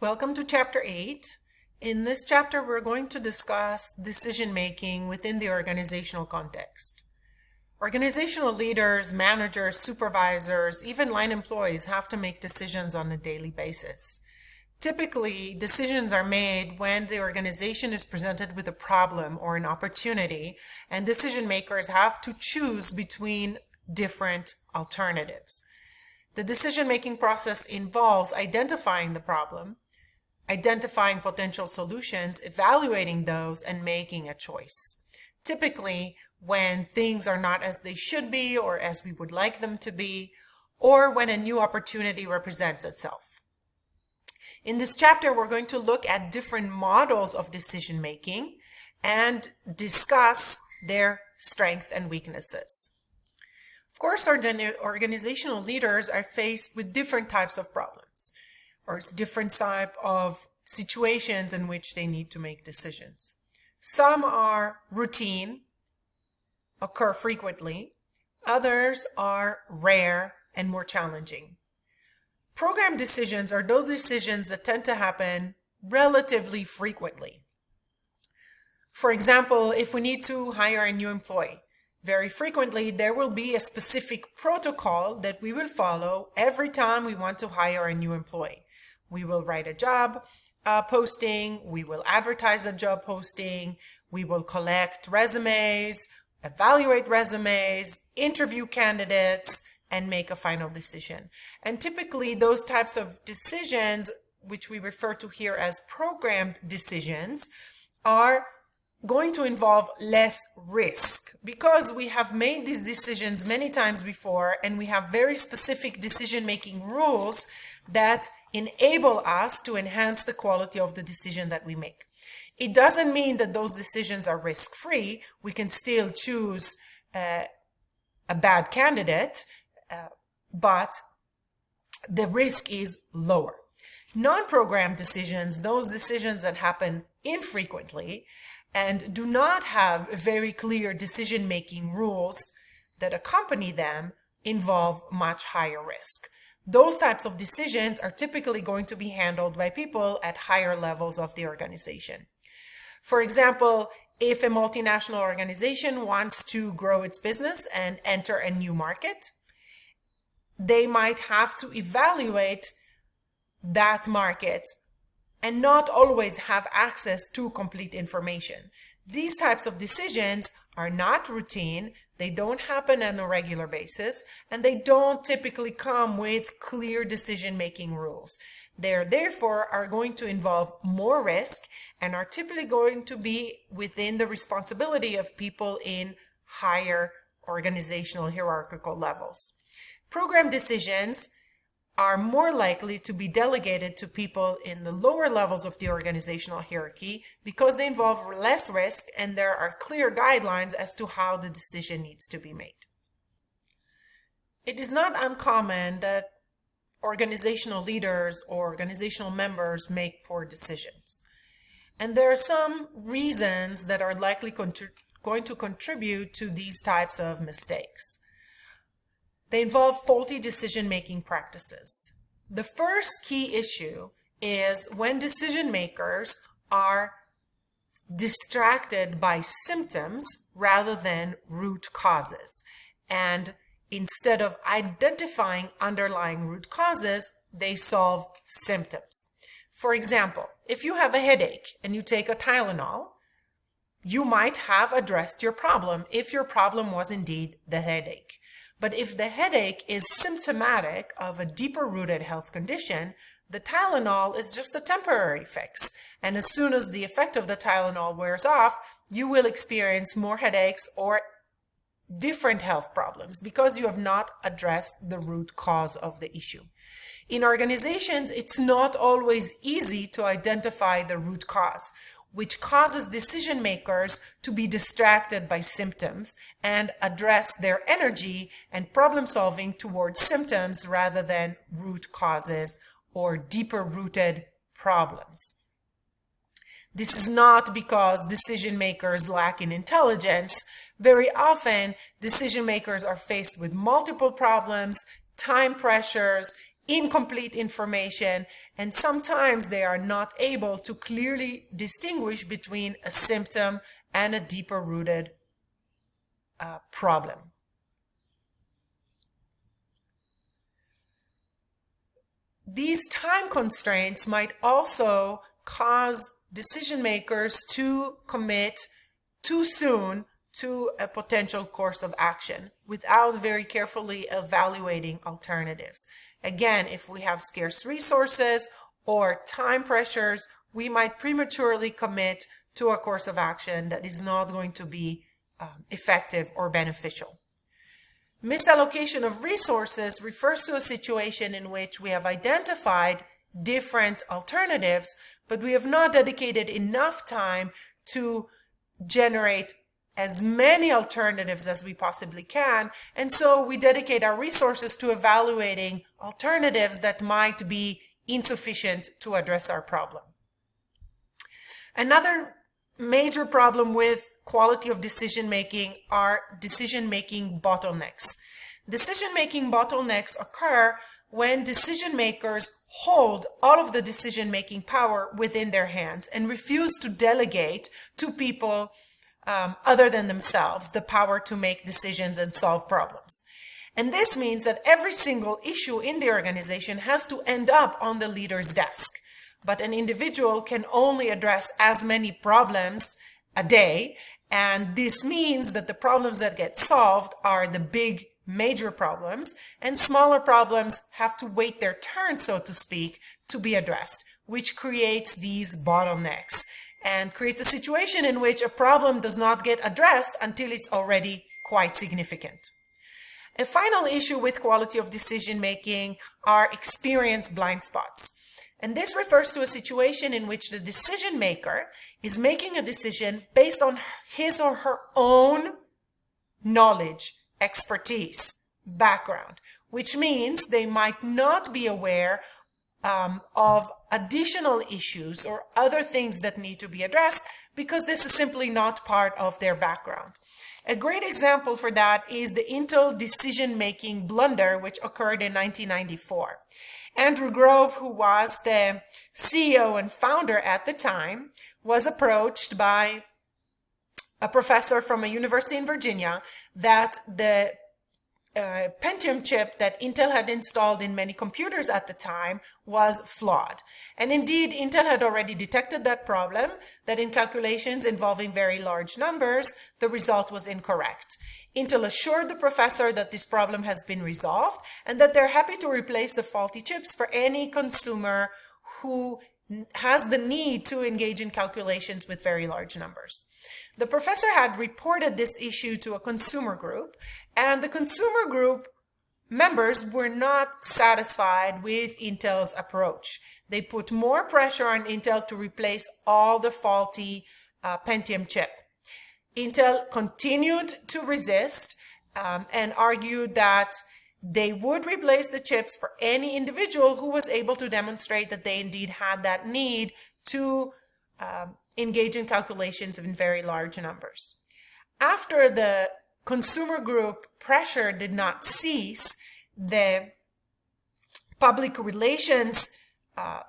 Welcome to Chapter 8. In this chapter, we're going to discuss decision-making within the organizational context. Organizational leaders, managers, supervisors, even line employees have to make decisions on a daily basis. Typically, decisions are made when the organization is presented with a problem or an opportunity, and decision makers have to choose between different alternatives. The decision-making process involves identifying the problem, identifying potential solutions, evaluating those, and making a choice. Typically, when things are not as they should be or as we would like them to be, or when a new opportunity represents itself. In this chapter, we're going to look at different models of decision making and discuss their strengths and weaknesses. Of course, our organizational leaders are faced with different types of problems or different type of situations in which they need to make decisions. Some are routine, occur frequently. Others are rare and more challenging. Program decisions are those decisions that tend to happen relatively frequently. For example, if we need to hire a new employee, very frequently there will be a specific protocol that we will follow every time we want to hire a new employee. We will write a job posting, we will advertise the job posting, we will collect resumes, evaluate resumes, interview candidates, and make a final decision. And typically those types of decisions, which we refer to here as programmed decisions, are going to involve less risk because we have made these decisions many times before and we have very specific decision-making rules that enable us to enhance the quality of the decision that we make. It doesn't mean that those decisions are risk-free. We can still choose a bad candidate, but the risk is lower. Non-programmed decisions, those decisions that happen infrequently and do not have very clear decision-making rules that accompany them, involve much higher risk. Those types of decisions are typically going to be handled by people at higher levels of the organization. For example, if a multinational organization wants to grow its business and enter a new market, they might have to evaluate that market and not always have access to complete information. These types of decisions are not routine, they don't happen on a regular basis, and they don't typically come with clear decision-making rules. They therefore are going to involve more risk and are typically going to be within the responsibility of people in higher organizational hierarchical levels. Program decisions are more likely to be delegated to people in the lower levels of the organizational hierarchy because they involve less risk and there are clear guidelines as to how the decision needs to be made. It is not uncommon that organizational leaders or organizational members make poor decisions. And there are some reasons that are likely going to contribute to these types of mistakes. They involve faulty decision-making practices. The first key issue is when decision makers are distracted by symptoms rather than root causes. And instead of identifying underlying root causes, they solve symptoms. For example, if you have a headache and you take a Tylenol, you might have addressed your problem if your problem was indeed the headache. But if the headache is symptomatic of a deeper rooted health condition, the Tylenol is just a temporary fix. And as soon as the effect of the Tylenol wears off, you will experience more headaches or different health problems because you have not addressed the root cause of the issue. In organizations, it's not always easy to identify the root cause, which causes decision makers to be distracted by symptoms and address their energy and problem solving towards symptoms rather than root causes or deeper rooted problems. This is not because decision makers lack in intelligence. Very often, decision makers are faced with multiple problems, time pressures, incomplete information, and sometimes they are not able to clearly distinguish between a symptom and a deeper rooted problem. These time constraints might also cause decision makers to commit too soon to a potential course of action without very carefully evaluating alternatives. Again, if we have scarce resources or time pressures, we might prematurely commit to a course of action that is not going to be effective or beneficial. Misallocation of resources refers to a situation in which we have identified different alternatives, but we have not dedicated enough time to generate as many alternatives as we possibly can, and so we dedicate our resources to evaluating alternatives that might be insufficient to address our problem. Another major problem with quality of decision-making are decision-making bottlenecks. Decision-making bottlenecks occur when decision makers hold all of the decision-making power within their hands and refuse to delegate to people other than themselves the power to make decisions and solve problems. And this means that every single issue in the organization has to end up on the leader's desk. But an individual can only address as many problems a day, and this means that the problems that get solved are the big major problems, and smaller problems have to wait their turn, so to speak, to be addressed, which creates these bottlenecks and creates a situation in which a problem does not get addressed until it's already quite significant. A final issue with quality of decision making are experience blind spots. And this refers to a situation in which the decision maker is making a decision based on his or her own knowledge, expertise, background, which means they might not be aware of additional issues or other things that need to be addressed because this is simply not part of their background. A great example for that is the Intel decision-making blunder, which occurred in 1994. Andrew Grove, who was the CEO and founder at the time, was approached by a professor from a university in Virginia that the Pentium chip that Intel had installed in many computers at the time was flawed. And indeed, Intel had already detected that problem, that in calculations involving very large numbers, the result was incorrect. Intel assured the professor that this problem has been resolved and that they're happy to replace the faulty chips for any consumer who has the need to engage in calculations with very large numbers. The professor had reported this issue to a consumer group, and the consumer group members were not satisfied with Intel's approach. They put more pressure on Intel to replace all the faulty Pentium chip. Intel continued to resist and argued that they would replace the chips for any individual who was able to demonstrate that they indeed had that need to engage in calculations in very large numbers. After the consumer group pressure did not cease, the public relations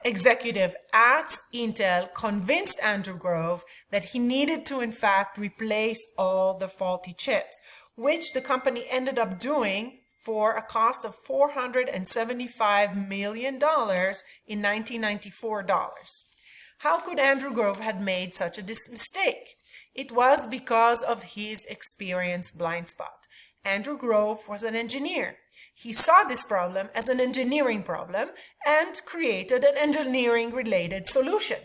executive at Intel convinced Andrew Grove that he needed to in fact replace all the faulty chips, which the company ended up doing for a cost of $475 million in 1994 dollars. How could Andrew Grove have made such a mistake? It was because of his experience blind spot. Andrew Grove was an engineer. He saw this problem as an engineering problem and created an engineering-related solution.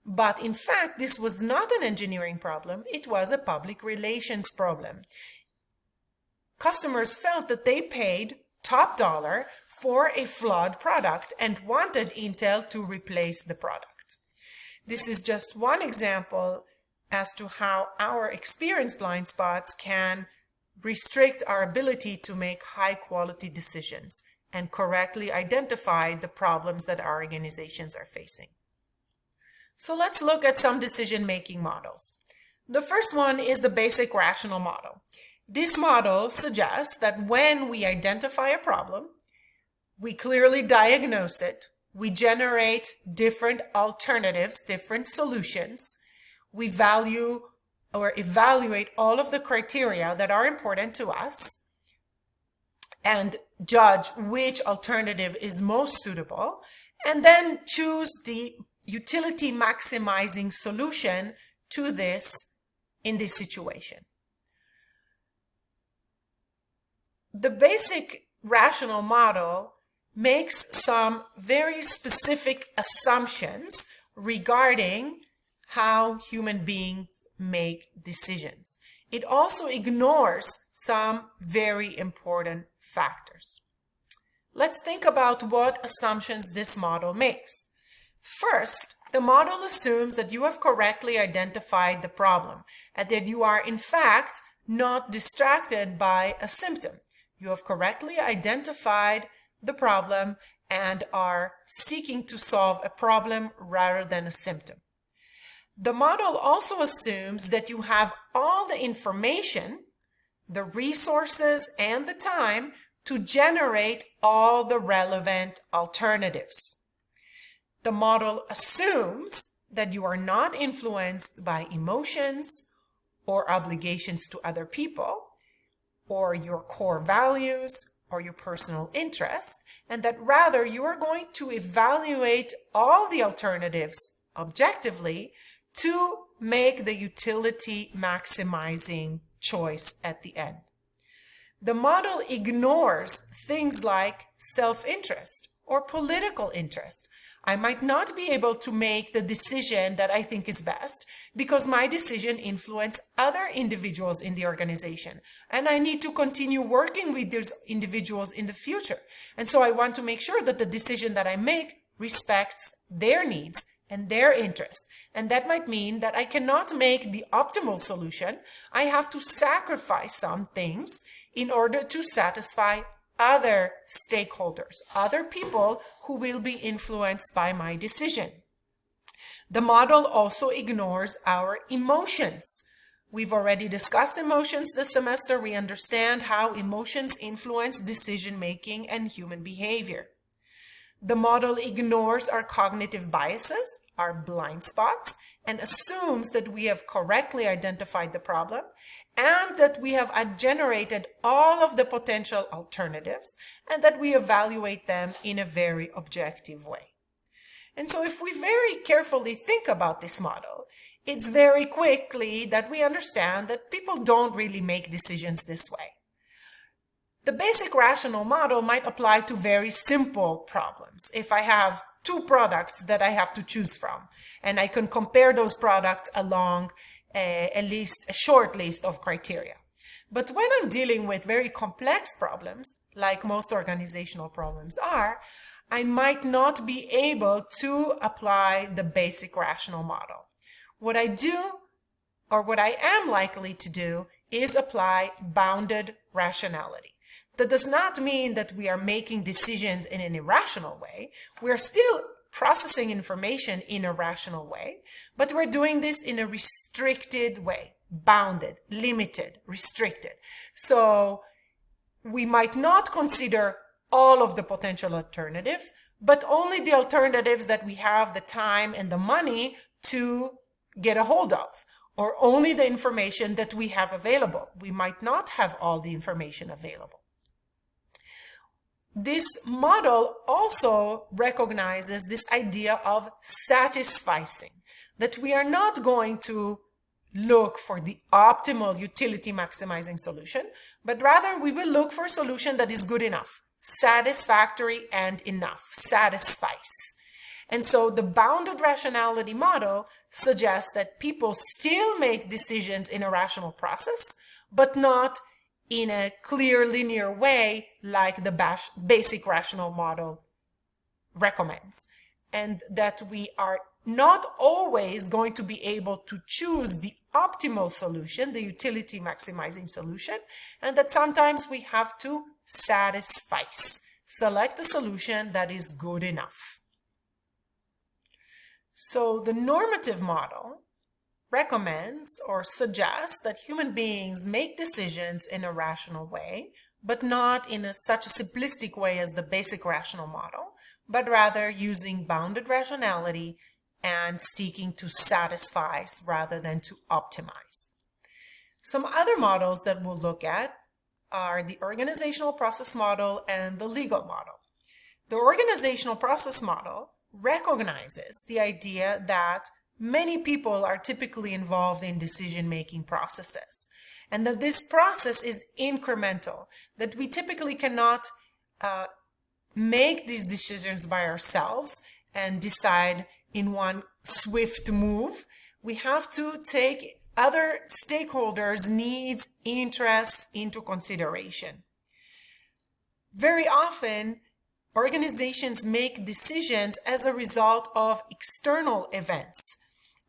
But in fact, this was not an engineering problem, it was a public relations problem. Customers felt that they paid top dollar for a flawed product and wanted Intel to replace the product. This is just one example as to how our experience blind spots can restrict our ability to make high-quality decisions and correctly identify the problems that our organizations are facing. So let's look at some decision-making models. The first one is the basic rational model. This model suggests that when we identify a problem, We clearly diagnose it. We generate different alternatives, different solutions. We value or evaluate all of the criteria that are important to us and judge which alternative is most suitable, and then choose the utility maximizing solution to this in this situation. The basic rational model makes some very specific assumptions regarding how human beings make decisions. It also ignores some very important factors. Let's think about what assumptions this model makes. First, the model assumes that you have correctly identified the problem and that you are in fact not distracted by a symptom. You have correctly identified the problem and are seeking to solve a problem rather than a symptom. The model also assumes that you have all the information, the resources, and the time to generate all the relevant alternatives. The model assumes that you are not influenced by emotions or obligations to other people, or your core values, or your personal interest, and that rather you are going to evaluate all the alternatives objectively to make the utility maximizing choice at the end. The model ignores things like self-interest or political interest. I might not be able to make the decision that I think is best because my decision influences other individuals in the organization, and I need to continue working with those individuals in the future. And so I want to make sure that the decision that I make respects their needs and their interests. And that might mean that I cannot make the optimal solution. I have to sacrifice some things in order to satisfy other stakeholders, other people who will be influenced by my decision. The model also ignores our emotions. We've already discussed emotions this semester. We understand how emotions influence decision-making and human behavior. The model ignores our cognitive biases, our blind spots, and assumes that we have correctly identified the problem and that we have generated all of the potential alternatives and that we evaluate them in a very objective way. And so if we very carefully think about this model, it's very quickly that we understand that people don't really make decisions this way. The basic rational model might apply to very simple problems. If I have two products that I have to choose from, and I can compare those products along a short list of criteria. But when I'm dealing with very complex problems, like most organizational problems are, I might not be able to apply the basic rational model. What I do, or what I am likely to do, is apply bounded rationality. That does not mean that we are making decisions in an irrational way. We're still processing information in a rational way, but we're doing this in a restricted way, bounded, limited, restricted. So we might not consider all of the potential alternatives, but only the alternatives that we have the time and the money to get a hold of, or only the information that we have available. We might not have all the information available. This model also recognizes this idea of satisficing, that we are not going to look for the optimal utility maximizing solution, but rather we will look for a solution that is good enough, satisfactory and enough, satisfies. And so the bounded rationality model suggests that people still make decisions in a rational process, but not in a clear linear way like the basic rational model recommends. And that we are not always going to be able to choose the optimal solution, the utility maximizing solution, and that sometimes we have to satisfice, select a solution that is good enough. So the normative model recommends or suggests that human beings make decisions in a rational way, but not in such a simplistic way as the basic rational model, but rather using bounded rationality and seeking to satisfy rather than to optimize. Some other models that we'll look at are the organizational process model and the legal model. The organizational process model recognizes the idea that many people are typically involved in decision-making processes, and that this process is incremental, that we typically cannot make these decisions by ourselves and decide in one swift move. We have to take other stakeholders' needs, interests into consideration. Very often, organizations make decisions as a result of external events,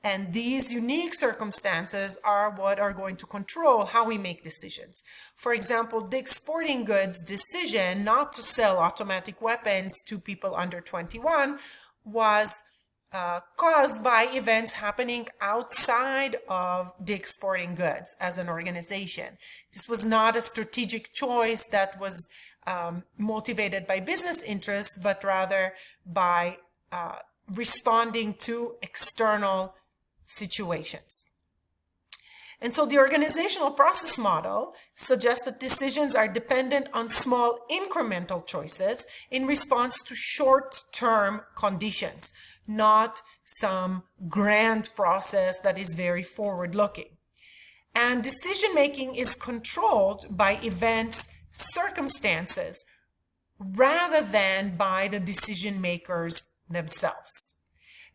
and these unique circumstances are what are going to control how we make decisions. For example, Dick's Sporting Goods' decision not to sell automatic weapons to people under 21 was caused by events happening outside of Dick's Sporting Goods as an organization. This was not a strategic choice that was motivated by business interests, but rather by responding to external situations. And so the organizational process model suggests that decisions are dependent on small incremental choices in response to short-term conditions, not some grand process that is very forward-looking. And decision-making is controlled by events, circumstances, rather than by the decision makers themselves.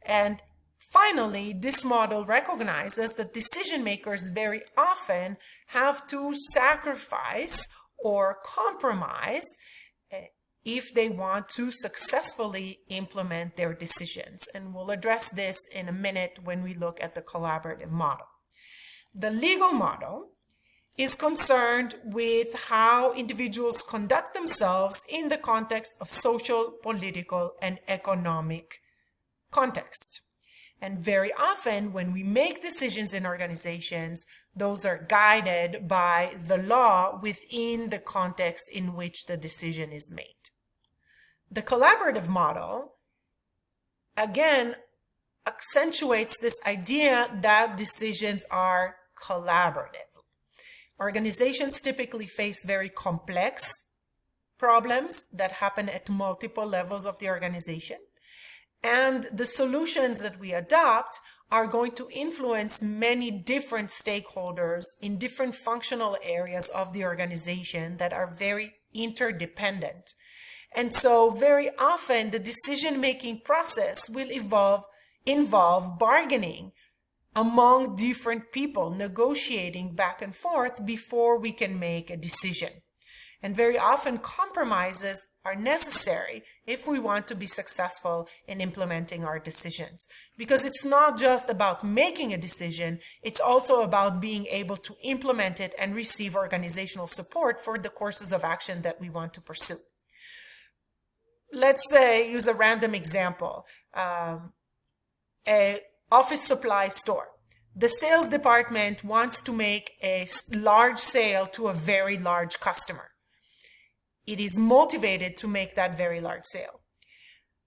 And finally, this model recognizes that decision makers very often have to sacrifice or compromise if they want to successfully implement their decisions. And we'll address this in a minute when we look at the collaborative model. The legal model is concerned with how individuals conduct themselves in the context of social, political, and economic context. And very often when we make decisions in organizations, those are guided by the law within the context in which the decision is made. The collaborative model, again, accentuates this idea that decisions are collaborative. Organizations typically face very complex problems that happen at multiple levels of the organization. And the solutions that we adopt are going to influence many different stakeholders in different functional areas of the organization that are very interdependent. And so very often the decision-making process will involve bargaining among different people, negotiating back and forth before we can make a decision. And very often compromises are necessary if we want to be successful in implementing our decisions. Because it's not just about making a decision, it's also about being able to implement it and receive organizational support for the courses of action that we want to pursue. Let's say, use a random example, a office supply store. The sales department wants to make a large sale to a very large customer. It is motivated to make that very large sale.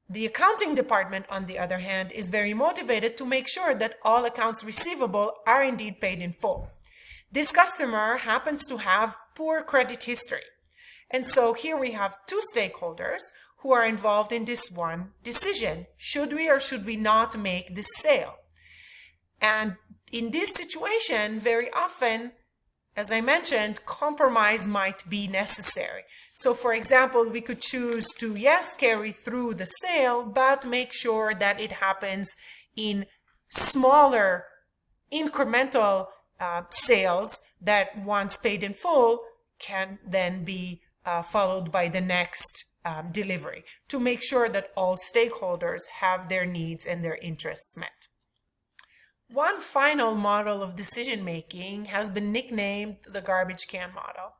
The accounting department, on the other hand, is very motivated to make sure that all accounts receivable are indeed paid in full. This customer happens to have poor credit history. And so here we have two stakeholders who are involved in this one decision. Should we or should we not make this sale? And in this situation, very often, as I mentioned, compromise might be necessary. So for example, we could choose to, yes, carry through the sale, but make sure that it happens in smaller incremental sales that once paid in full can then be followed by the next delivery to make sure that all stakeholders have their needs and their interests met. One final model of decision-making has been nicknamed the garbage can model.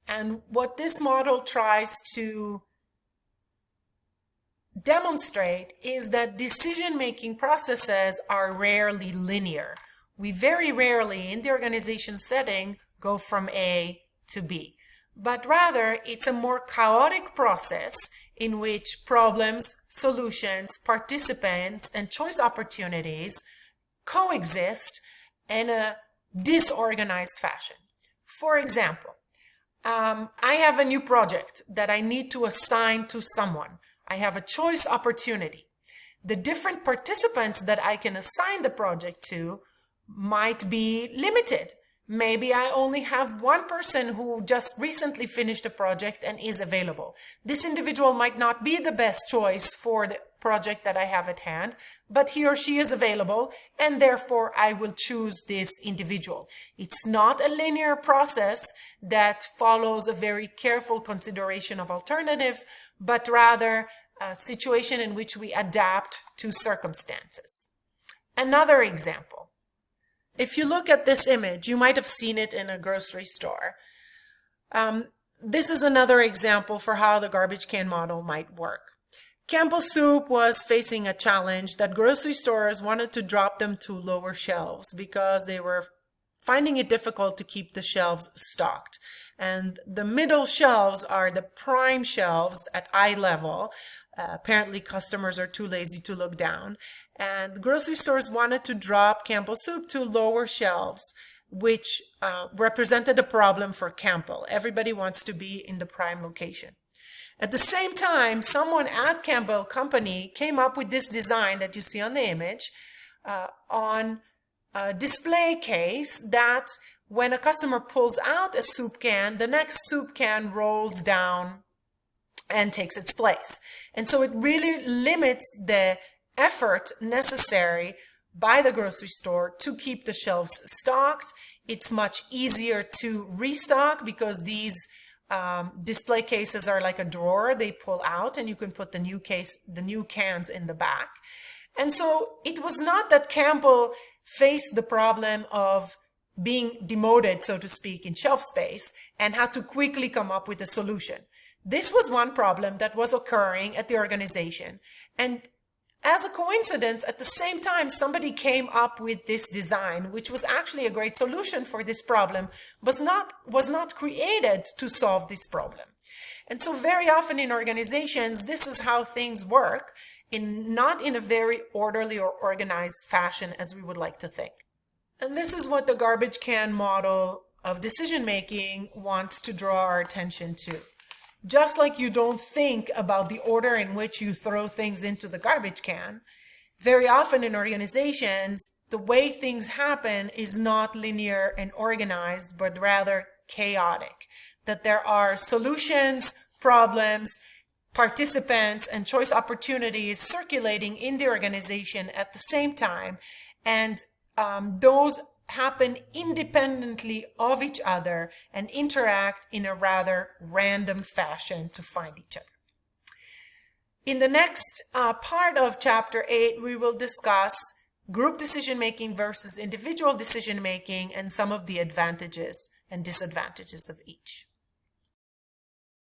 And what this model tries to demonstrate is that decision-making processes are rarely linear. We very rarely, in the organization setting, go from A to B. but rather it's a more chaotic process in which problems, solutions, participants, and choice opportunities coexist in a disorganized fashion. For example, I have a new project that I need to assign to someone. I have a choice opportunity. The different participants that I can assign the project to might be limited. Maybe I only have one person who just recently finished a project and is available. This individual might not be the best choice for the project that I have at hand, but he or she is available, and therefore I will choose this individual. It's not a linear process that follows a very careful consideration of alternatives, but rather a situation in which we adapt to circumstances. Another example. If you look at this image, you might have seen it in a grocery store. This is another example for how the garbage can model might work. Campbell's Soup was facing a challenge that grocery stores wanted to drop them to lower shelves because they were finding it difficult to keep the shelves stocked. And the middle shelves are the prime shelves at eye level. Apparently customers are too lazy to look down. And grocery stores wanted to drop Campbell's Soup to lower shelves, which represented a problem for Campbell. Everybody wants to be in the prime location. At the same time, someone at Campbell Company came up with this design that you see on the image on a display case that when a customer pulls out a soup can, the next soup can rolls down and takes its place. And so it really limits the effort necessary by the grocery store to keep the shelves stocked. It's much easier to restock because these display cases are like a drawer. They pull out and you can put the new cans in the back. And so it was not that Campbell faced the problem of being demoted, so to speak, in shelf space and had to quickly come up with a solution. This was one problem that was occurring at the organization. And as a coincidence, at the same time, somebody came up with this design, which was actually a great solution for this problem, was not created to solve this problem. And so very often in organizations, this is how things work, not in a very orderly or organized fashion as we would like to think. And this is what the garbage can model of decision-making wants to draw our attention to. Just like you don't think about the order in which you throw things into the garbage can, very often in organizations, the way things happen is not linear and organized, but rather chaotic. That there are solutions, problems, participants, and choice opportunities circulating in the organization at the same time, and those happen independently of each other and interact in a rather random fashion to find each other. In the next part of Chapter 8, we will discuss group decision-making versus individual decision-making and some of the advantages and disadvantages of each.